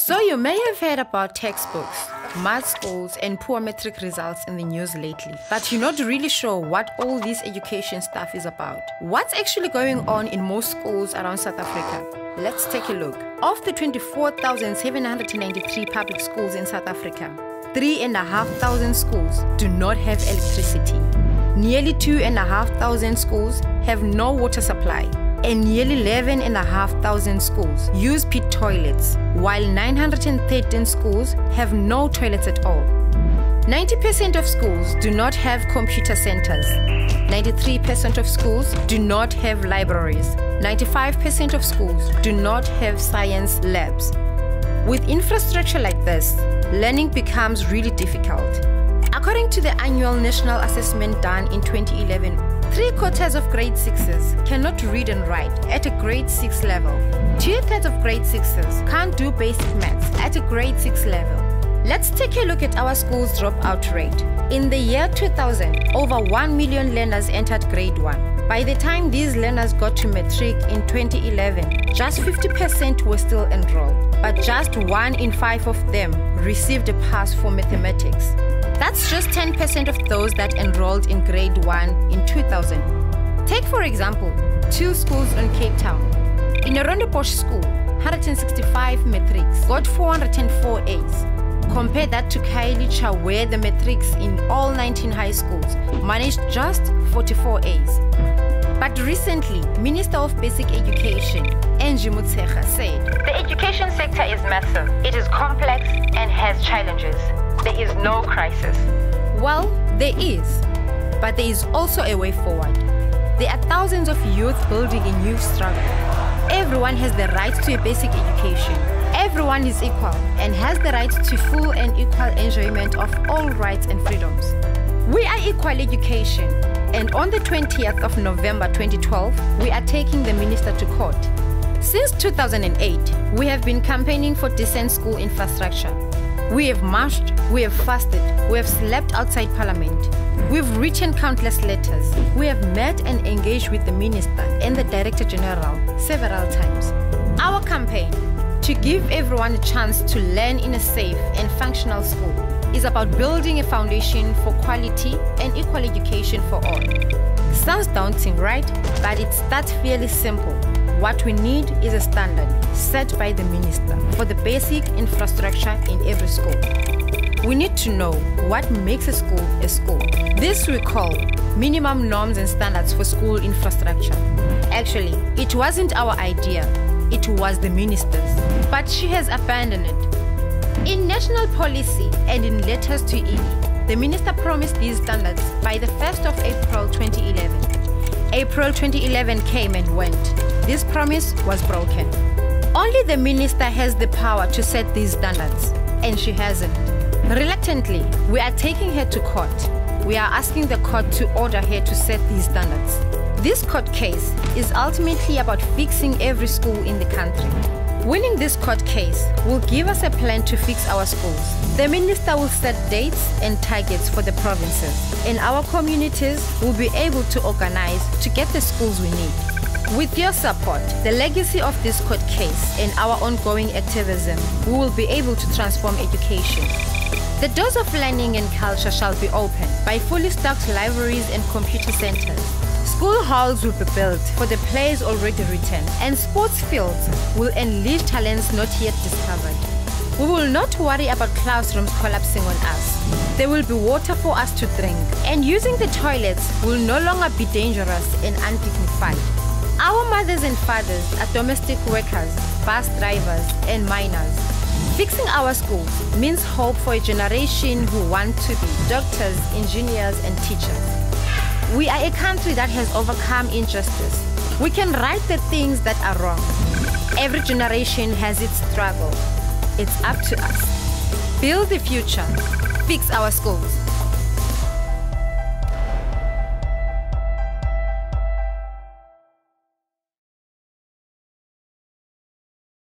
So you may have heard about textbooks, math scores and poor matric results in the news lately, but you're not really sure what all this education stuff is about. What's actually going on in most schools around South Africa? Let's take a look. Of the 24,793 public schools in South Africa, 3,500 schools do not have electricity. Nearly 2,500 schools have no water supply, and nearly 11,500 schools use pit toilets, while 913 schools have no toilets at all. 90% of schools do not have computer centers. 93% of schools do not have libraries. 95% of schools do not have science labs. With infrastructure like this, learning becomes really difficult. According to the annual national assessment done in 2011, 3/4 of grade 6s cannot read and write at a grade 6 level. 2/3 of grade 6s can't do basic maths at a grade 6 level. Let's take a look at our school's dropout rate. In the year 2000, over 1 million learners entered grade 1. By the time these learners got to matric in 2011, just 50% were still enrolled, but just 1 in 5 of them received a pass for mathematics. That's just 10% of those that enrolled in grade 1 in 2000. Take for example, 2 schools in Cape Town. In Rondebosch School, 165 matrics got 404 A's. Compare that to Khayelitsha, where the matrics in all 19 high schools managed just 44 A's. But recently, Minister of Basic Education, Angie Motshekga, said, "The education sector is massive, it is complex and has challenges. There is no crisis." Well, there is, but there is also a way forward. There are thousands of youth building a new struggle. Everyone has the right to a basic education. Everyone is equal and has the right to full and equal enjoyment of all rights and freedoms. We are Equal Education, and on the 20th of November 2012, we are taking the minister to court. Since 2008, we have been campaigning for decent school infrastructure. We have marched, we have fasted, we have slept outside Parliament. We've written countless letters. We have met and engaged with the Minister and the Director General several times. Our campaign, to give everyone a chance to learn in a safe and functional school, is about building a foundation for quality and equal education for all. Sounds daunting, right? But it starts fairly simple. What we need is a standard set by the minister for the basic infrastructure in every school. We need to know what makes a school a school. This we call minimum norms and standards for school infrastructure. Actually, it wasn't our idea, it was the minister's, but she has abandoned it. In national policy and in letters to EE, the minister promised these standards by the 1st of April 2011. April 2011 came and went. This promise was broken. Only the minister has the power to set these standards, and she hasn't. Reluctantly, we are taking her to court. We are asking the court to order her to set these standards. This court case is ultimately about fixing every school in the country. Winning this court case will give us a plan to fix our schools. The minister will set dates and targets for the provinces, and our communities will be able to organize to get the schools we need. With your support, the legacy of this court case and our ongoing activism, we will be able to transform education. The doors of learning and culture shall be opened by fully stocked libraries and computer centers. School halls will be built for the players already written, and sports fields will unleash talents not yet discovered. We will not worry about classrooms collapsing on us. There will be water for us to drink, and using the toilets will no longer be dangerous and undignified. Our mothers and fathers are domestic workers, bus drivers, and miners. Fixing our schools means hope for a generation who want to be doctors, engineers, and teachers. We are a country that has overcome injustice. We can right the things that are wrong. Every generation has its struggle. It's up to us. Build the future. Fix our schools.